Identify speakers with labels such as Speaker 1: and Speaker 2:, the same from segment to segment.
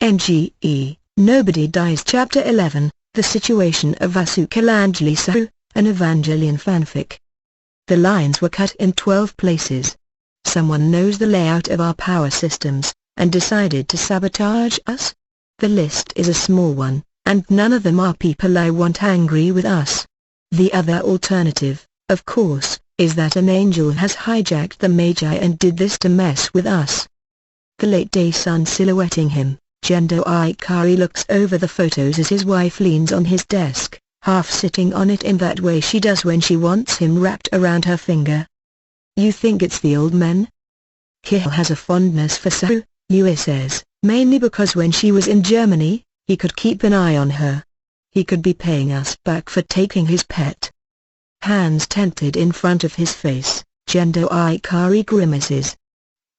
Speaker 1: NGE, Nobody Dies. Chapter 11, The Situation of Asuka Landsman, an Evangelion fanfic. The lines were cut in 12 places. Someone knows the layout of our power systems, and decided to sabotage us? The list is a small one, and none of them are people I want angry with us. The other alternative, of course, is that an angel has hijacked the Magi and did this to mess with us. The late day sun silhouetting him, Gendo Ikari looks over the photos as his wife leans on his desk, half sitting on it in that way she does when she wants him wrapped around her finger. You think it's the old men? Kihel has a fondness for Sahu, Yui says, mainly because when she was in Germany, he could keep an eye on her. He could be paying us back for taking his pet. Hands tented in front of his face, Gendo Ikari grimaces.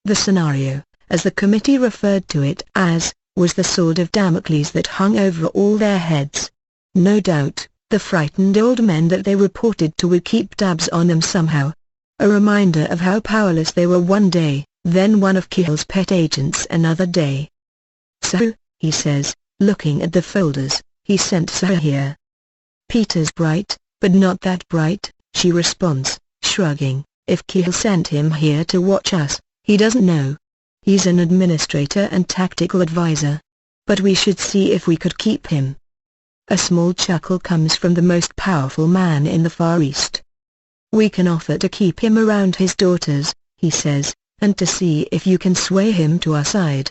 Speaker 1: The scenario, as the committee referred to it as, was the sword of Damocles that hung over all their heads. No doubt, the frightened old men that they reported to would keep tabs on them somehow. A reminder of how powerless they were one day, then one of Kihel's pet agents another day. So, he says, looking at the folders, he sent Sahu here. Peter's bright, but not that bright, she responds, shrugging. If Kihel sent him here to watch us, he doesn't know. He's an administrator and tactical advisor. But we should see if we could keep him. A small chuckle comes from the most powerful man in the Far East. We can offer to keep him around his daughters, he says, and to see if you can sway him to our side.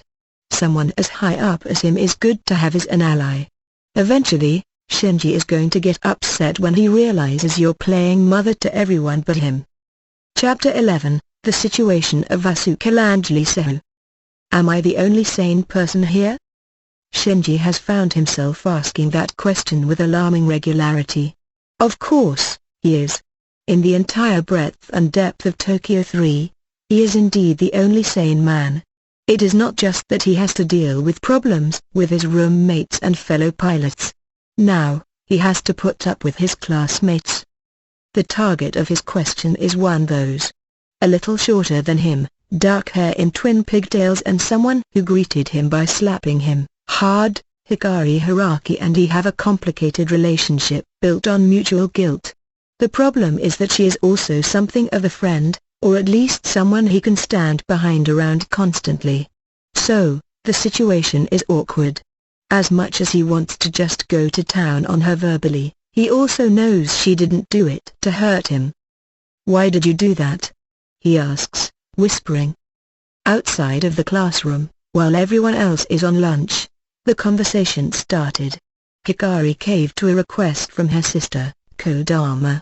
Speaker 1: Someone as high up as him is good to have as an ally. Eventually, Shinji is going to get upset when he realizes you're playing mother to everyone but him. Chapter 11, The Situation of Asuka Landsman. Am I the only sane person here? Shinji has found himself asking that question with alarming regularity. Of course, he is. In the entire breadth and depth of Tokyo 3, he is indeed the only sane man. It is not just that he has to deal with problems with his roommates and fellow pilots. Now, he has to put up with his classmates. The target of his question is one those. A little shorter than him, dark hair in twin pigtails and someone who greeted him by slapping him hard. Hikari Hiraki and he have a complicated relationship built on mutual guilt. The problem is that she is also something of a friend, or at least someone he can stand behind around constantly. So, the situation is awkward. As much as he wants to just go to town on her verbally, he also knows she didn't do it to hurt him. Why did you do that? He asks, whispering. Outside of the classroom, while everyone else is on lunch, the conversation started. Hikari caved to a request from her sister, Kodama.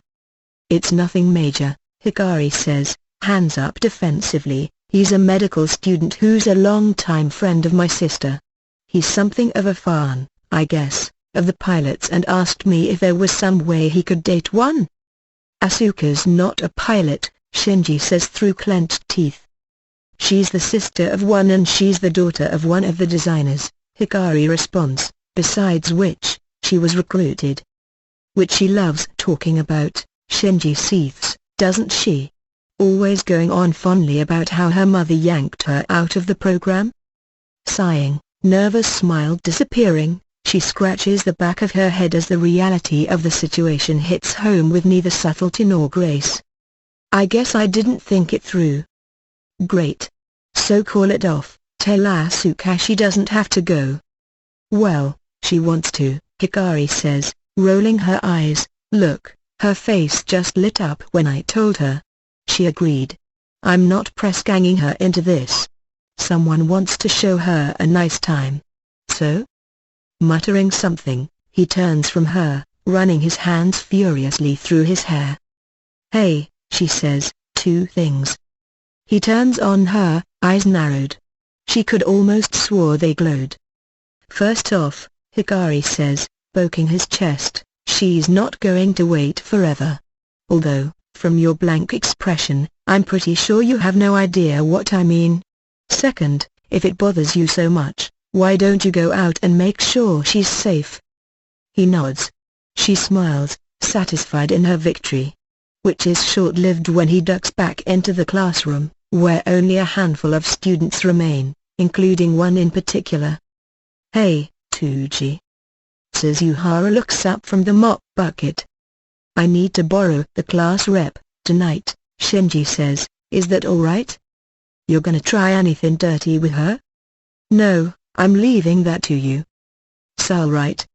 Speaker 1: It's nothing major, Hikari says, hands up defensively. He's a medical student who's a long-time friend of my sister. He's something of a fan, I guess, of the pilots and asked me if there was some way he could date one. Asuka's not a pilot, Shinji says through clenched teeth. She's the sister of one and she's the daughter of one of the designers, Hikari responds, besides which, she was recruited. Which she loves talking about, Shinji seethes, doesn't she? Always going on fondly about how her mother yanked her out of the program? Sighing, nervous smile disappearing, she scratches the back of her head as the reality of the situation hits home with neither subtlety nor grace. I guess I didn't think it through. Great. So call it off, tell Asuka she doesn't have to go. Well, she wants to, Hikari says, rolling her eyes. Look, her face just lit up when I told her. She agreed. I'm not press-ganging her into this. Someone wants to show her a nice time. So? Muttering something, he turns from her, running his hands furiously through his hair. Hey, she says, two things. He turns on her, eyes narrowed. She could almost swore they glowed. First off, Hikari says, poking his chest, she's not going to wait forever. Although, from your blank expression, I'm pretty sure you have no idea what I mean. Second, if it bothers you so much, why don't you go out and make sure she's safe? He nods. She smiles, satisfied in her victory. Which is short-lived when he ducks back into the classroom, where only a handful of students remain, including one in particular. Hey, Tsuji. Suzuhara looks up from the mop bucket. I need to borrow the class rep tonight, Shinji says. Is that alright? You're gonna try anything dirty with her? No, I'm leaving that to you. S'alright.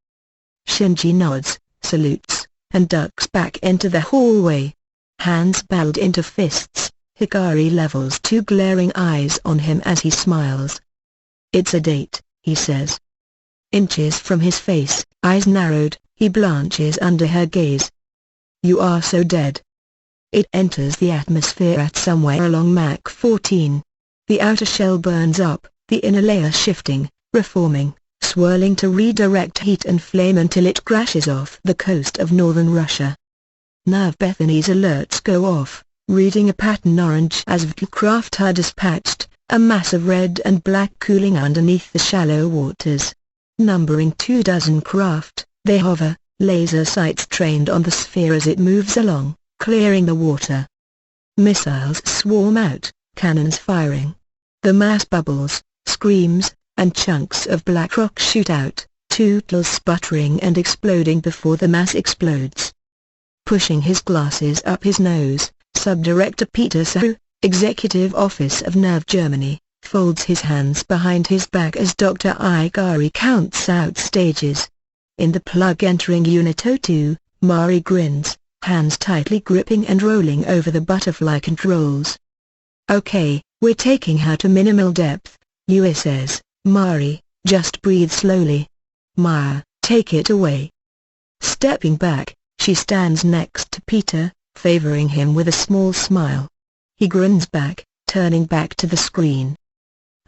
Speaker 1: Shinji nods, salutes, and ducks back into the hallway. Hands balled into fists, Hikari levels two glaring eyes on him as he smiles. It's a date, he says. Inches from his face, eyes narrowed, he blanches under her gaze. You are so dead. It enters the atmosphere at somewhere along Mach 14. The outer shell burns up, the inner layer shifting, reforming, swirling to redirect heat and flame until it crashes off the coast of northern Russia. Nerve Bethany's alerts go off, reading a pattern orange as craft are dispatched, a mass of red and black cooling underneath the shallow waters. Numbering 24 craft, they hover, laser sights trained on the sphere as it moves along, clearing the water. Missiles swarm out, cannons firing. The mass bubbles, screams, and chunks of black rock shoot out, tootles sputtering and exploding before the mass explodes. Pushing his glasses up his nose, Subdirector Peter Saru, Executive Office of Nerve Germany, folds his hands behind his back as Dr. Igari counts out stages. In the plug entering Unit 02, Mari grins, hands tightly gripping and rolling over the butterfly controls. Okay, we're taking her to minimal depth, Yui says. Mari, just breathe slowly. Maya, take it away. Stepping back, she stands next to Peter, favoring him with a small smile. He grins back, turning back to the screen.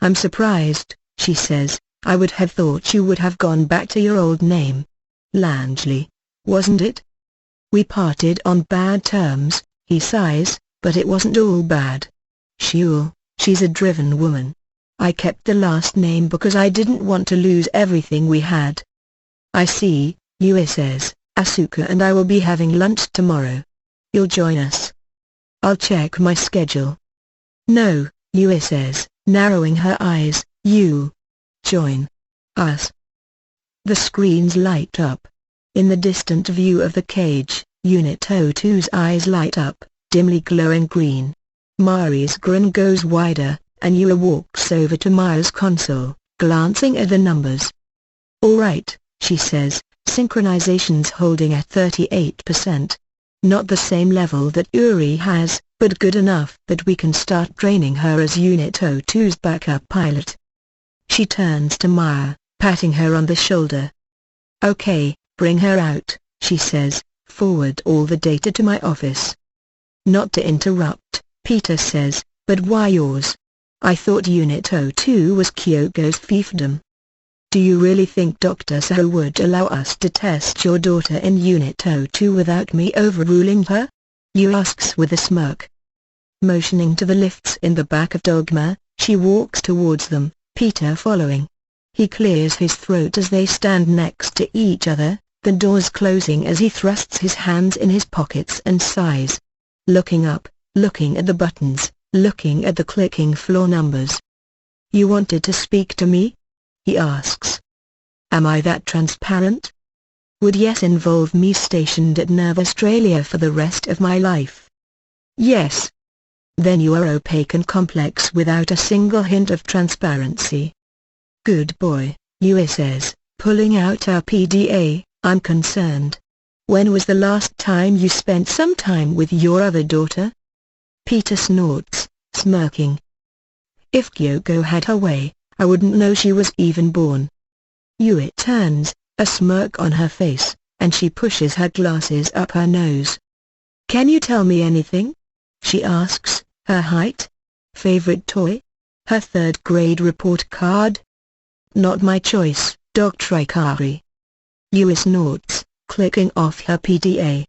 Speaker 1: I'm surprised, she says. I would have thought you would have gone back to your old name. Langley, wasn't it? We parted on bad terms, he sighs, but it wasn't all bad. She's a driven woman. I kept the last name because I didn't want to lose everything we had. I see, Yui says. Asuka and I will be having lunch tomorrow. You'll join us? I'll check my schedule. No, Yui says, narrowing her eyes. You join us. The screens light up. In the distant view of the cage, Unit 02's eyes light up, dimly glowing green. Mari's grin goes wider, and Yui walks over to Maya's console, glancing at the numbers. All right, she says, synchronization's holding at 38%. Not the same level that Uri has, but good enough that we can start training her as Unit 02's backup pilot. She turns to Maya, patting her on the shoulder. Okay, bring her out, she says, forward all the data to my office. Not to interrupt, Peter says, but why yours? I thought Unit 02 was Kyogo's fiefdom. Do you really think Dr. Saho would allow us to test your daughter in Unit 02 without me overruling her? Yu asks with a smirk. Motioning to the lifts in the back of Dogma, she walks towards them, Peter following. He clears his throat as they stand next to each other, the doors closing as he thrusts his hands in his pockets and sighs. Looking up, looking at the buttons, looking at the clicking floor numbers. You wanted to speak to me? He asks. Am I that transparent? Would yes involve me stationed at Nerve Australia for the rest of my life? Yes. Then you are opaque and complex without a single hint of transparency. Good boy, Yui says, pulling out her PDA. I'm concerned. When was the last time you spent some time with your other daughter? Peter snorts, smirking. If Kyogo had her way, I wouldn't know she was even born. Yui turns, a smirk on her face, and she pushes her glasses up her nose. Can you tell me anything? She asks. Her height? Favorite toy? Her third grade report card? Not my choice, Dr. Ikari. Yui snorts, clicking off her PDA.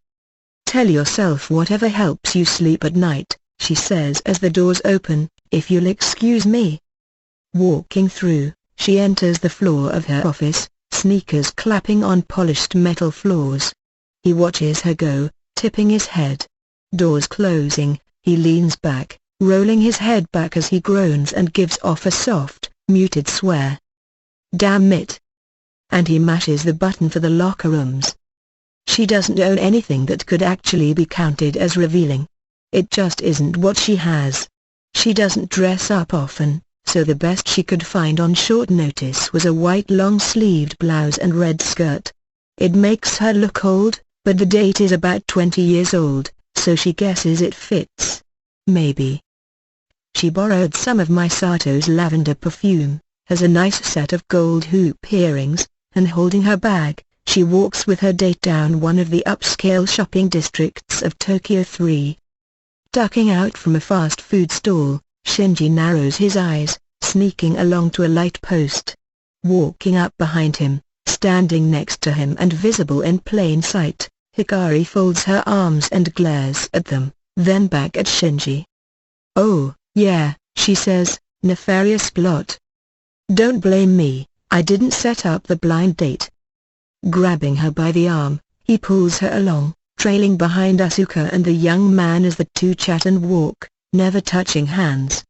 Speaker 1: Tell yourself whatever helps you sleep at night, she says as the doors open, if you'll excuse me. Walking through, she enters the floor of her office, sneakers clapping on polished metal floors. He watches her go, tipping his head. Doors closing, he leans back, rolling his head back as he groans and gives off a soft, muted swear. Damn it, and he mashes the button for the locker rooms. She doesn't own anything that could actually be counted as revealing. It just isn't what she has. She doesn't dress up often, so the best she could find on short notice was a white long-sleeved blouse and red skirt. It makes her look old, but the date is about 20 years old, so she guesses it fits. Maybe. She borrowed some of Misato's lavender perfume, has a nice set of gold hoop earrings, and holding her bag, she walks with her date down one of the upscale shopping districts of Tokyo 3. Ducking out from a fast food stall, Shinji narrows his eyes, sneaking along to a light post. Walking up behind him, standing next to him and visible in plain sight, Hikari folds her arms and glares at them, then back at Shinji. "Oh, yeah," she says, "nefarious plot. Don't blame me, I didn't set up the blind date." Grabbing her by the arm, he pulls her along, trailing behind Asuka and the young man as the two chat and walk, never touching hands.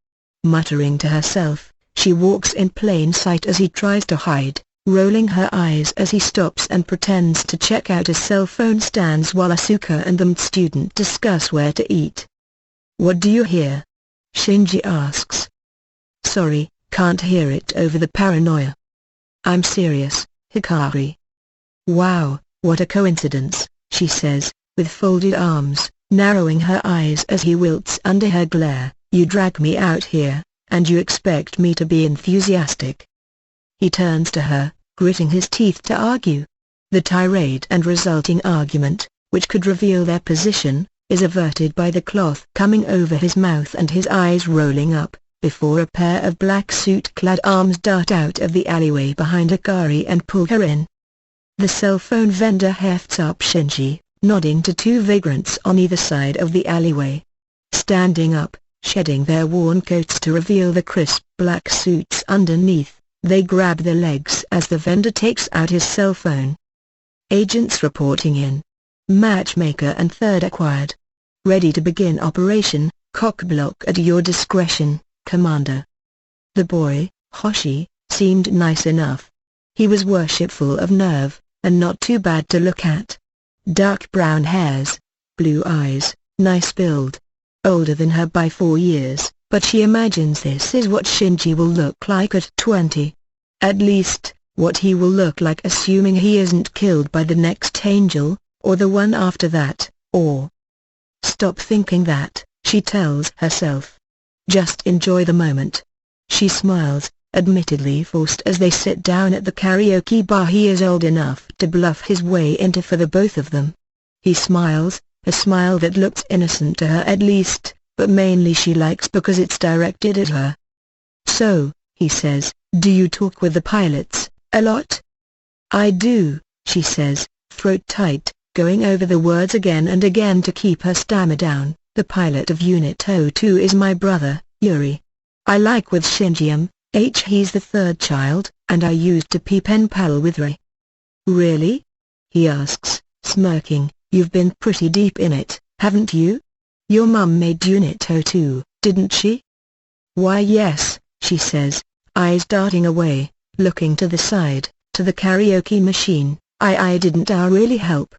Speaker 1: Muttering to herself, she walks in plain sight as he tries to hide, rolling her eyes as he stops and pretends to check out a cell phone stands while Asuka and the student discuss where to eat. "What do you hear?" Shinji asks. "Sorry, can't hear it over the paranoia." "I'm serious, Hikari." "Wow, what a coincidence," she says, with folded arms, narrowing her eyes as he wilts under her glare. "You drag me out here, and you expect me to be enthusiastic." He turns to her, gritting his teeth to argue. The tirade and resulting argument, which could reveal their position, is averted by the cloth coming over his mouth and his eyes rolling up, before a pair of black suit-clad arms dart out of the alleyway behind Hikari and pull her in. The cell phone vendor hefts up Shinji, nodding to two vagrants on either side of the alleyway. Standing up, shedding their worn coats to reveal the crisp black suits underneath, they grab their legs as the vendor takes out his cell phone. "Agents reporting in. Matchmaker and third acquired. Ready to begin operation, cock block at your discretion, Commander." The boy, Hoshi, seemed nice enough. He was worshipful of nerve, and not too bad to look at. Dark brown hairs, blue eyes, nice build. Older than her by 4 years, but she imagines this is what Shinji will look like at 20. At least, what he will look like assuming he isn't killed by the next angel, or the one after that, or... Stop thinking that, she tells herself. Just enjoy the moment. She smiles, admittedly forced as they sit down at the karaoke bar he is old enough to bluff his way into for the both of them. He smiles, a smile that looks innocent to her at least, but mainly she likes because it's directed at her. "So," he says, "do you talk with the pilots, a lot?" "I do," she says, throat tight, going over the words again and again to keep her stammer down. "The pilot of Unit 02 is my brother, Yuri. I like with Shinji. He's the third child, and I used to pen pal with Ray." "Really?" he asks, smirking. "You've been pretty deep in it, haven't you? Your mum made Unit 02, didn't she?" "Why yes," she says, eyes darting away, looking to the side, to the karaoke machine. I didn't really help."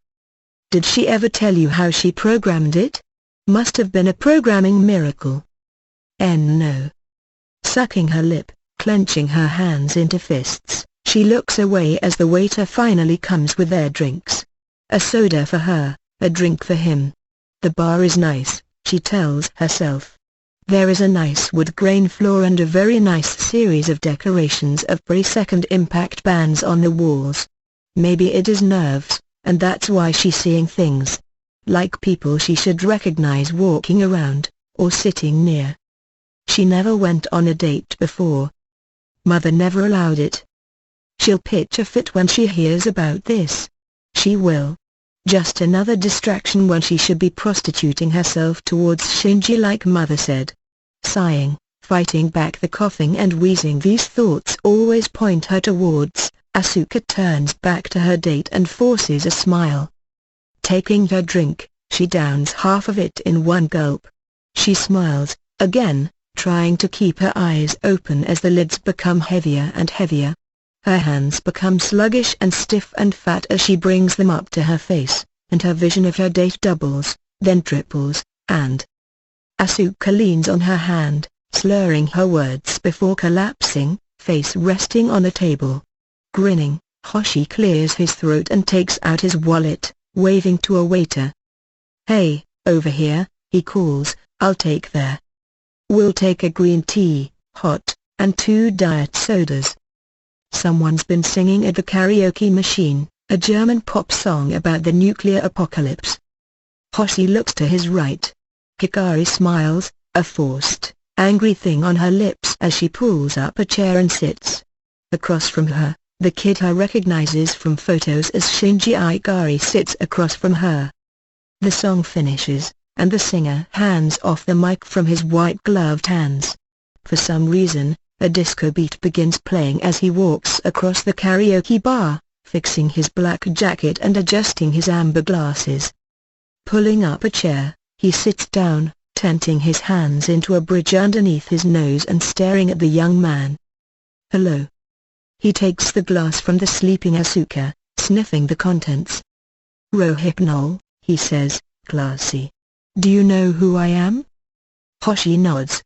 Speaker 1: "Did she ever tell you how she programmed it? Must have been a programming miracle." No." Sucking her lip, clenching her hands into fists, she looks away as the waiter finally comes with their drinks. A soda for her, a drink for him. The bar is nice, she tells herself. There is a nice wood grain floor and a very nice series of decorations of pre-second impact bands on the walls. Maybe it is nerves, and that's why she's seeing things. Like people she should recognize walking around, or sitting near. She never went on a date before. Mother never allowed it. She'll pitch a fit when she hears about this. She will. Just another distraction when she should be prostituting herself towards Shinji like Mother said. Sighing, fighting back the coughing and wheezing these thoughts always point her towards, Asuka turns back to her date and forces a smile. Taking her drink, she downs half of it in one gulp. She smiles, again, trying to keep her eyes open as the lids become heavier and heavier. Her hands become sluggish and stiff and fat as she brings them up to her face, and her vision of her date doubles, then triples, and Asuka leans on her hand, slurring her words before collapsing, face resting on the table. Grinning, Hoshi clears his throat and takes out his wallet, waving to a waiter. "Hey, over here," he calls, "I'll take there. We'll take a green tea, hot, and 2 diet sodas." Someone's been singing at the karaoke machine, a German pop song about the nuclear apocalypse. Hoshi looks to his right. Hikari smiles, a forced, angry thing on her lips as she pulls up a chair and sits. Across from her, the kid her recognizes from photos as Shinji Ikari sits across from her. The song finishes, and the singer hands off the mic from his white-gloved hands. For some reason, a disco beat begins playing as he walks across the karaoke bar, fixing his black jacket and adjusting his amber glasses. Pulling up a chair, he sits down, tenting his hands into a bridge underneath his nose and staring at the young man. "Hello." He takes the glass from the sleeping Asuka, sniffing the contents. "Rohypnol," he says, classy. "Do you know who I am?" Hoshi nods.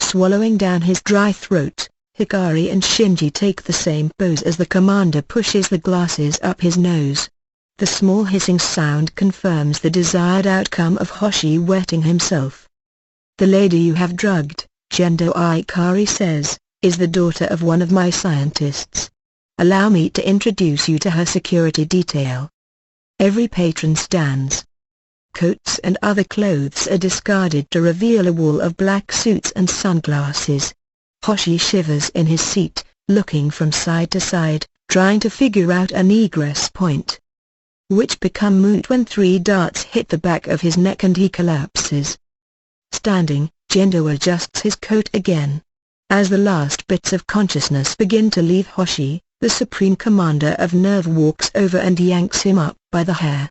Speaker 1: Swallowing down his dry throat, Hikari and Shinji take the same pose as the commander pushes the glasses up his nose. The small hissing sound confirms the desired outcome of Hoshi wetting himself. "The lady you have drugged," Gendo Ikari says, "is the daughter of one of my scientists. Allow me to introduce you to her security detail." Every patron stands. Coats and other clothes are discarded to reveal a wall of black suits and sunglasses. Hoshi shivers in his seat, looking from side to side, trying to figure out an egress point, which become moot when 3 darts hit the back of his neck and he collapses. Standing, Gendo adjusts his coat again. As the last bits of consciousness begin to leave Hoshi, the Supreme Commander of Nerve walks over and yanks him up by the hair.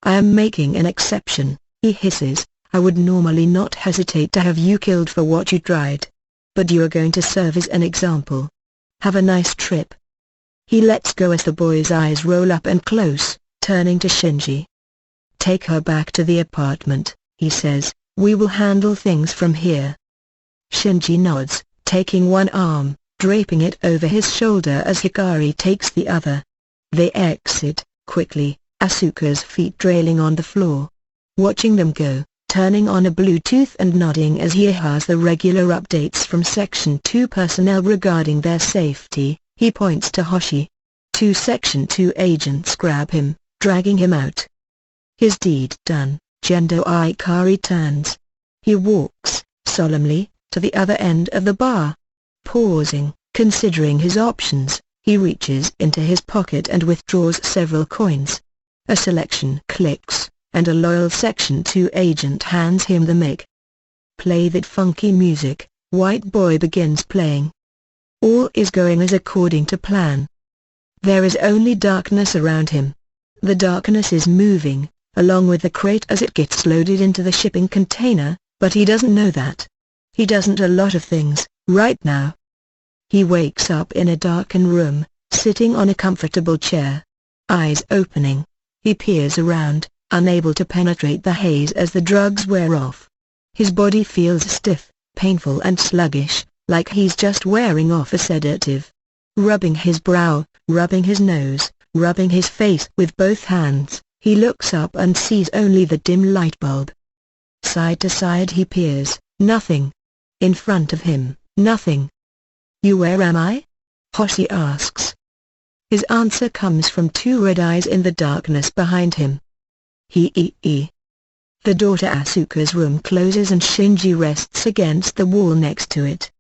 Speaker 1: "I am making an exception," he hisses. "I would normally not hesitate to have you killed for what you tried. But you are going to serve as an example. Have a nice trip." He lets go as the boy's eyes roll up and close, turning to Shinji. "Take her back to the apartment," he says, "we will handle things from here." Shinji nods, taking one arm, draping it over his shoulder as Hikari takes the other. They exit, quickly, Asuka's feet trailing on the floor. Watching them go, turning on a Bluetooth and nodding as he has the regular updates from Section 2 personnel regarding their safety, he points to Hoshi. 2 Section 2 agents grab him, dragging him out. His deed done, Gendo Ikari turns. He walks, solemnly, to the other end of the bar. Pausing, considering his options, he reaches into his pocket and withdraws several coins. A selection clicks, and a loyal Section 2 agent hands him the mic. "Play that funky music," White Boy begins playing. All is going as according to plan. There is only darkness around him. The darkness is moving, along with the crate as it gets loaded into the shipping container, but he doesn't know that. He doesn't a lot of things, right now. He wakes up in a darkened room, sitting on a comfortable chair. Eyes opening, he peers around, unable to penetrate the haze as the drugs wear off. His body feels stiff, painful and sluggish, like he's just wearing off a sedative. Rubbing his brow, rubbing his nose, rubbing his face with both hands, he looks up and sees only the dim light bulb. Side to side he peers, nothing. In front of him, nothing. "You, where am I?" Hoshi asks. His answer comes from 2 red eyes in the darkness behind him. The door to Asuka's room closes and Shinji rests against the wall next to it.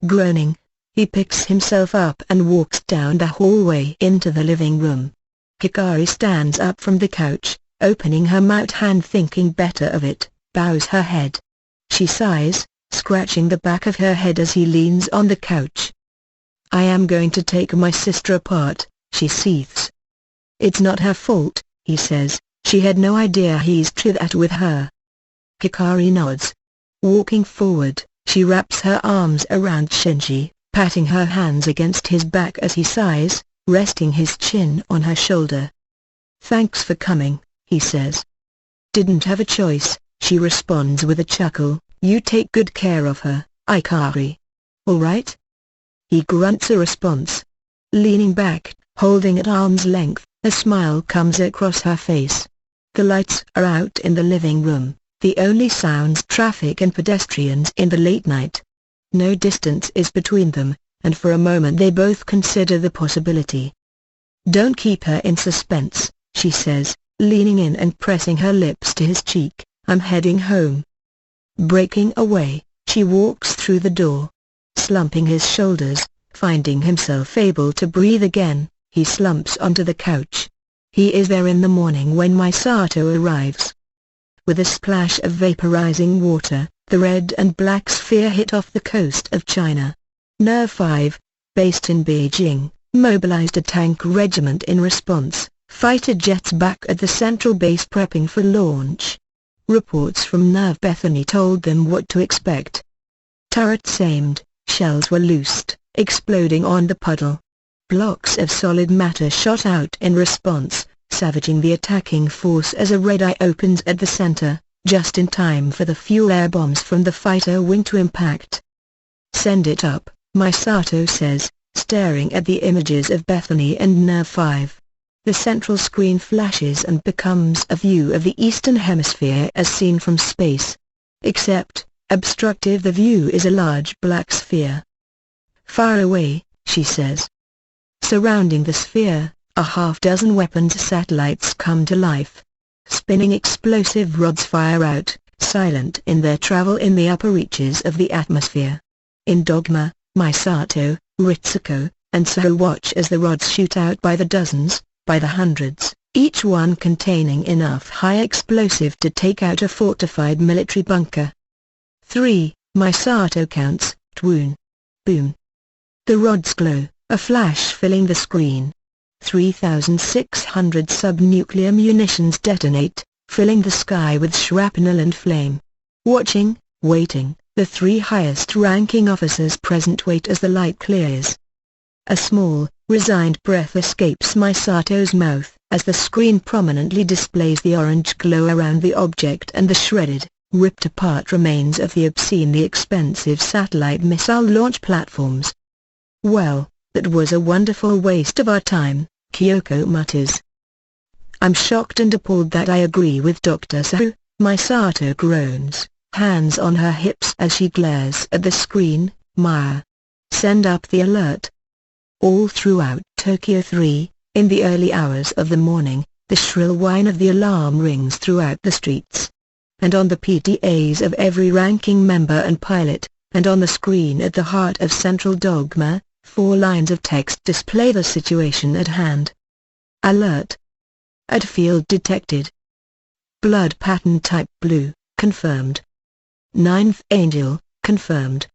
Speaker 1: Groaning, he picks himself up and walks down the hallway into the living room. Hikari stands up from the couch, opening her mouth hand thinking better of it, bows her head. She sighs, scratching the back of her head as he leans on the couch. "I am going to take my sister apart," she seethes. "It's not her fault," he says, "she had no idea he's to that with her." Hikari nods. Walking forward, she wraps her arms around Shinji, patting her hands against his back as he sighs, resting his chin on her shoulder. "Thanks for coming," he says. "Didn't have a choice," she responds with a chuckle. "You take good care of her, Ikari. All right?" He grunts a response. Leaning back, holding at arm's length, a smile comes across her face. The lights are out in the living room, the only sounds traffic and pedestrians in the late night. No distance is between them, and for a moment they both consider the possibility. "Don't keep her in suspense," she says, leaning in and pressing her lips to his cheek. "I'm heading home." Breaking away, she walks through the door. Slumping his shoulders, finding himself able to breathe again, he slumps onto the couch. He is there in the morning when Misato arrives. With a splash of vaporizing water, the red and black sphere hit off the coast of China. NGE 5, based in Beijing, mobilized a tank regiment in response, fighter jets back at the central base prepping for launch. Reports from NGE Bethany told them what to expect. Turrets aimed, shells were loosed, exploding on the puddle. Blocks of solid matter shot out in response, savaging the attacking force as a red eye opens at the center, just in time for the fuel air bombs from the fighter wing to impact. "Send it up," Misato says, staring at the images of Bethany and NGE 5. The central screen flashes and becomes a view of the eastern hemisphere as seen from space. Except, obstructive the view is a large black sphere. "Far away," she says. Surrounding the sphere, a half-dozen weapons satellites come to life. Spinning explosive rods fire out, silent in their travel in the upper reaches of the atmosphere. In Dogma, Misato, Ritsuko, and Saho watch as the rods shoot out by the dozens, by the hundreds, each one containing enough high explosive to take out a fortified military bunker. 3, Misato counts, twoon. Boom. The rods glow, a flash filling the screen. 3,600 sub-nuclear munitions detonate, filling the sky with shrapnel and flame. Watching, waiting, the three highest-ranking officers present wait as the light clears. A small, resigned breath escapes Misato's mouth as the screen prominently displays the orange glow around the object and the shredded, ripped-apart remains of the obscenely expensive satellite missile launch platforms. "Well, that was a wonderful waste of our time," Kyoko mutters. "I'm shocked and appalled that I agree with Dr. Saho," Misato groans, hands on her hips as she glares at the screen. "Maya. Send up the alert." All throughout Tokyo 3, in the early hours of the morning, the shrill whine of the alarm rings throughout the streets. And on the PDAs of every ranking member and pilot, and on the screen at the heart of Central Dogma, 4 lines of text display the situation at hand. Alert. At field detected. Blood pattern type blue, confirmed. 9th Angel, confirmed.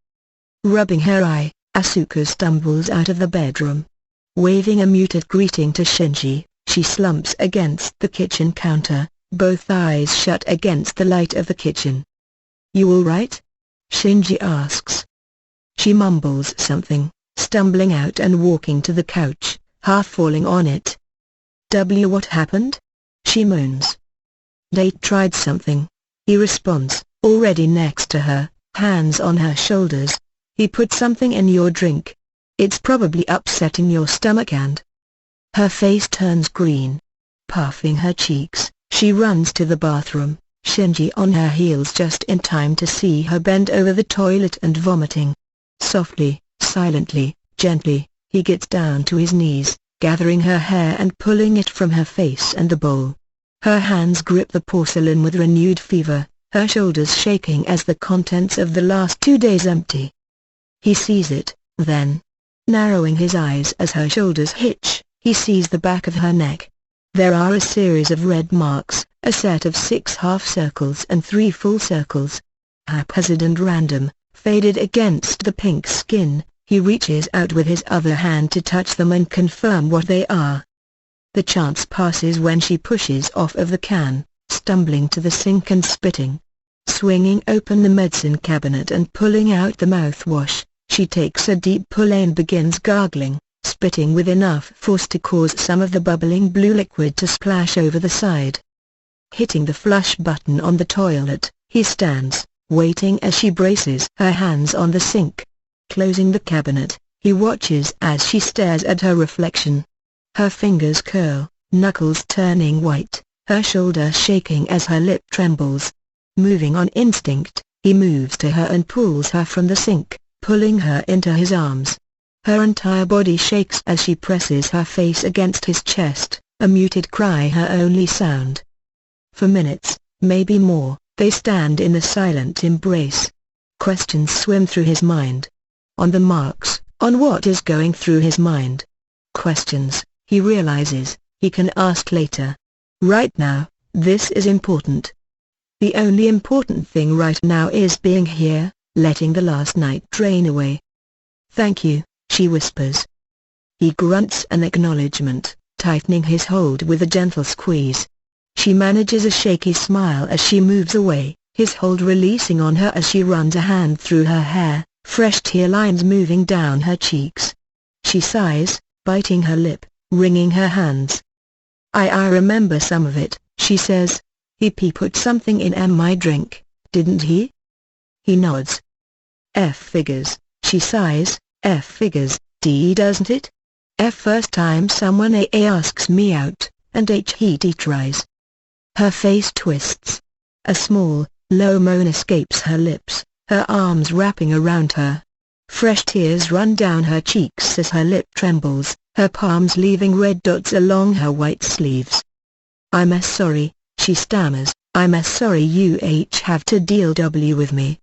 Speaker 1: Rubbing her eye, Asuka stumbles out of the bedroom. Waving a muted greeting to Shinji, she slumps against the kitchen counter, both eyes shut against the light of the kitchen. "You all right?" Shinji asks. She mumbles something, stumbling out and walking to the couch, half falling on it. What happened?" she moans. "They tried something," he responds, already next to her, hands on her shoulders. "He put something in your drink. It's probably upsetting your stomach and..." Her face turns green. Puffing her cheeks, she runs to the bathroom, Shinji on her heels just in time to see her bend over the toilet and vomiting. Softly, silently, gently, he gets down to his knees, gathering her hair and pulling it from her face and the bowl. Her hands grip the porcelain with renewed fever, her shoulders shaking as the contents of the last 2 days empty. He sees it, then, narrowing his eyes as her shoulders hitch, he sees the back of her neck. There are a series of red marks, a set of 6 half circles and 3 full circles. Haphazard and random, faded against the pink skin, he reaches out with his other hand to touch them and confirm what they are. The chance passes when she pushes off of the can, stumbling to the sink and spitting. Swinging open the medicine cabinet and pulling out the mouthwash, She takes a deep pull and begins gargling, spitting with enough force to cause some of the bubbling blue liquid to splash over the side. Hitting the flush button on the toilet, he stands, waiting as she braces her hands on the sink. Closing the cabinet, he watches as she stares at her reflection. Her fingers curl, knuckles turning white, her shoulder shaking as her lip trembles. Moving on instinct, he moves to her and pulls her from the sink, pulling her into his arms. Her entire body shakes as she presses her face against his chest, a muted cry her only sound. For minutes, maybe more, they stand in a silent embrace. Questions swim through his mind. On the marks, on what is going through his mind. Questions, he realizes, he can ask later. Right now, this is important. The only important thing right now is being here, letting the last night drain away. Thank you, she whispers. He grunts an acknowledgement, tightening his hold with a gentle squeeze. She manages a shaky smile as she moves away, his hold releasing on her as she runs a hand through her hair, fresh tear lines moving down her cheeks. She sighs, biting her lip, wringing her hands. I remember some of it, she says. He put something in my drink, didn't he? He nods. F figures, she sighs, F figures, D doesn't it? F first time someone asks me out, and he tries. Her face twists. A small, low moan escapes her lips, her arms wrapping around her. Fresh tears run down her cheeks as her lip trembles, her palms leaving red dots along her white sleeves. I'm sorry, she stammers, I'm sorry you have to deal with me.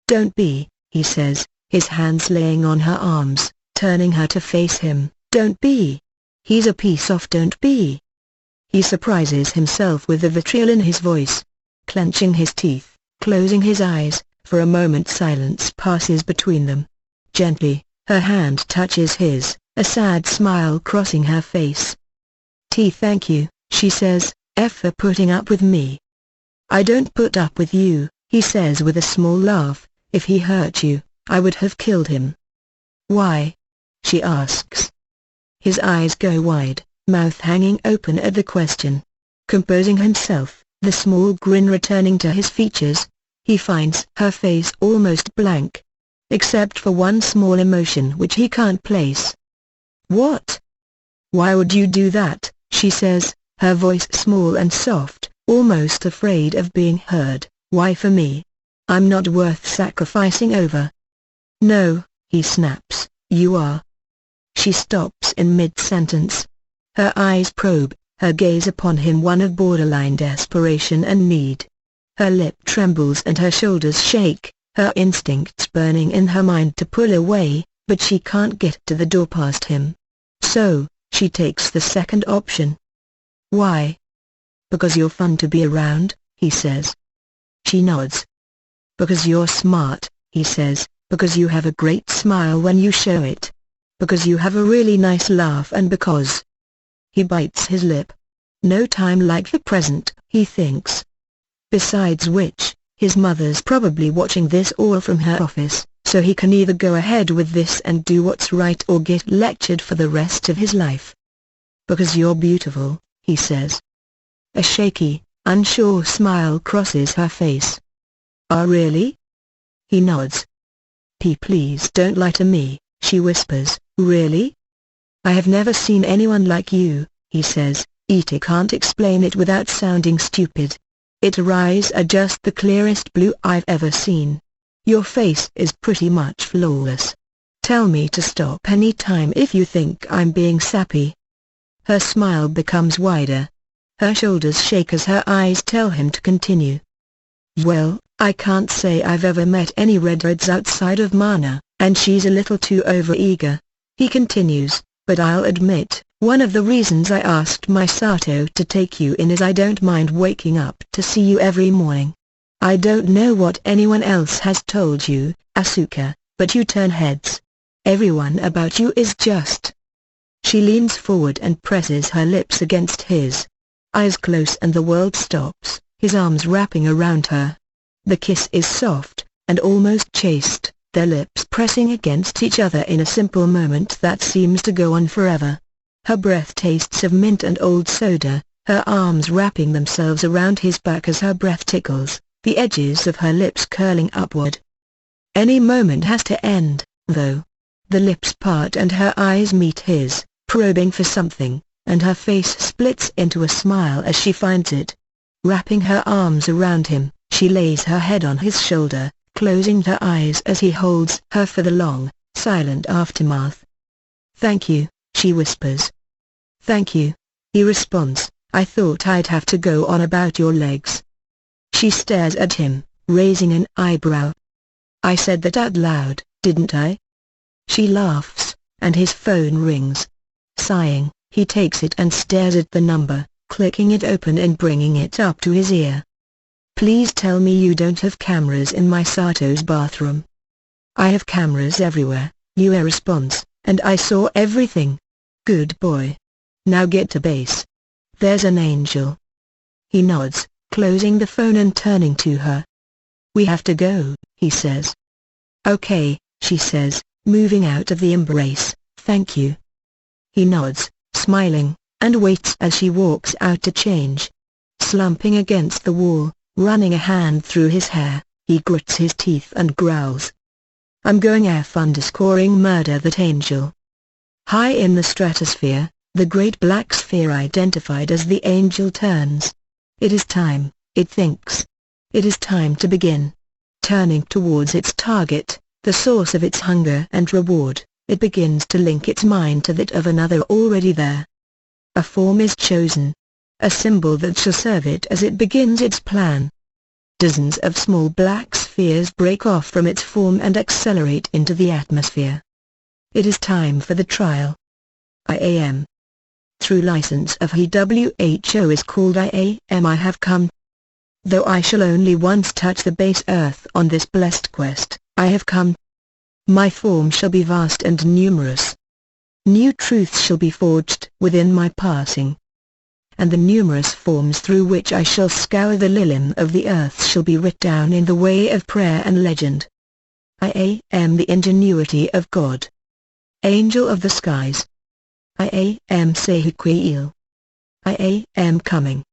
Speaker 1: Don't be, he says, his hands laying on her arms, turning her to face him. Don't be. He's a piece of don't be. He surprises himself with the vitriol in his voice. Clenching his teeth, closing his eyes, for a moment silence passes between them. Gently, her hand touches his, a sad smile crossing her face. Thank you, she says, for putting up with me. I don't put up with you, he says with a small laugh. If he hurt you, I would have killed him. Why? She asks. His eyes go wide, mouth hanging open at the question. Composing himself, the small grin returning to his features, he finds her face almost blank. Except for one small emotion which he can't place. What? Why would you do that, she says, her voice small and soft, almost afraid of being heard. Why for me? I'm not worth sacrificing over. No, he snaps, you are. She stops in mid-sentence. Her eyes probe, her gaze upon him one of borderline desperation and need. Her lip trembles and her shoulders shake, her instincts burning in her mind to pull away, but she can't get to the door past him. So, she takes the second option. Why? Because you're fun to be around, he says. She nods. Because you're smart, he says, because you have a great smile when you show it. Because you have a really nice laugh and because... He bites his lip. No time like the present, he thinks. Besides which, his mother's probably watching this all from her office, so he can either go ahead with this and do what's right or get lectured for the rest of his life. Because you're beautiful, he says. A shaky, unsure smile crosses her face. Really? He nods. Please don't lie to me, she whispers. Really? I have never seen anyone like you, he says. Ita can't explain it without sounding stupid. Its eyes are just the clearest blue I've ever seen. Your face is pretty much flawless. Tell me to stop any time if you think I'm being sappy. Her smile becomes wider. Her shoulders shake as her eyes tell him to continue. Well, I can't say I've ever met any redheads outside of Mana, and she's a little too overeager. He continues, but I'll admit, one of the reasons I asked Misato to take you in is I don't mind waking up to see you every morning. I don't know what anyone else has told you, Asuka, but you turn heads. Everyone about you is just... She leans forward and presses her lips against his. Eyes close and the world stops, his arms wrapping around her. The kiss is soft, and almost chaste, their lips pressing against each other in a simple moment that seems to go on forever. Her breath tastes of mint and old soda, her arms wrapping themselves around his back as her breath tickles, the edges of her lips curling upward. Any moment has to end, though. The lips part and her eyes meet his, probing for something, and her face splits into a smile as she finds it. Wrapping her arms around him, she lays her head on his shoulder, closing her eyes as he holds her for the long, silent aftermath. "Thank you," she whispers. "Thank you," he responds. "I thought I'd have to go on about your legs." She stares at him, raising an eyebrow. "I said that out loud, didn't I?" She laughs, and his phone rings. Sighing, he takes it and stares at the number, clicking it open and bringing it up to his ear. "Please tell me you don't have cameras in Misato's bathroom." "I have cameras everywhere," Yue responds, "and I saw everything." "Good boy. Now get to base. There's an angel." He nods, closing the phone and turning to her. "We have to go," he says. "Okay," she says, moving out of the embrace. "Thank you." He nods, smiling, and waits as she walks out to change. Slumping against the wall, running a hand through his hair, he grits his teeth and growls. "I'm going F__ murder that angel." High in the stratosphere, the great black sphere identified as the angel turns. It is time, it thinks. It is time to begin. Turning towards its target, the source of its hunger and reward, it begins to link its mind to that of another already there. A form is chosen. A symbol that shall serve it as it begins its plan. Dozens of small black spheres break off from its form and accelerate into the atmosphere. It is time for the trial. I am. Through license of WHO is called I am. I have come. Though I shall only once touch the base earth on this blessed quest, I have come. My form shall be vast and numerous. New truths shall be forged within my passing. And the numerous forms through which I shall scour the lilim of the earth shall be writ down in the way of prayer and legend. I am the ingenuity of God. Angel of the skies. I am Sehuquiel. I am coming.